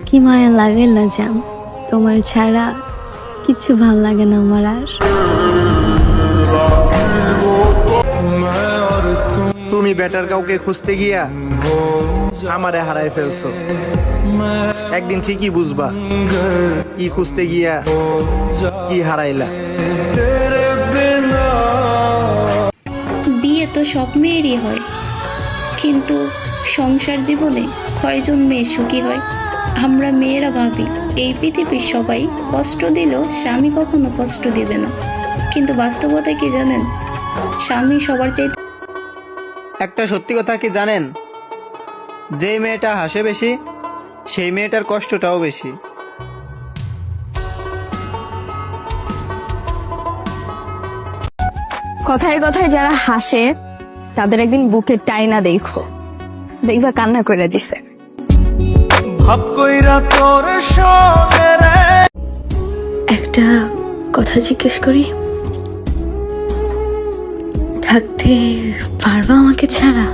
কি মায়া লাগে না জান, তোমার ছাড়া কিছু ভাল লাগে না আমার আর। তুমি বেটার কাউকে খুঁজতে গিয়া আমারে হারাই ফেলছো। একদিন ঠিকই বুঝবা কি খুঁজতে গিয়া কি হারাইলা। বিয়ে তো সব মেয়েরই হয়, কিন্তু সংসার জীবনে কয়জন মেয়ে সুখী হয়? আমরা মেয়েরা ভাবি এই পৃথিবীর সবাই কষ্ট দিলেও স্বামী কখনো কষ্ট দিবে না, কিন্তু বাস্তবতা কি জানেন? স্বামী সবার চাইতে। একটা সত্যি কথা কি জানেন? যে মেয়েটা হাসে বেশি সেই মেয়েটার কষ্টটাও বেশি। কথায় কথায় যারা হাসে তাদের একদিন বুকের টাইনা দেখো, দেখবা কান্না করে দিছে। একটা কথা জিজ্ঞেস করি, থাকতে পারবা আমাকে ছাড়া?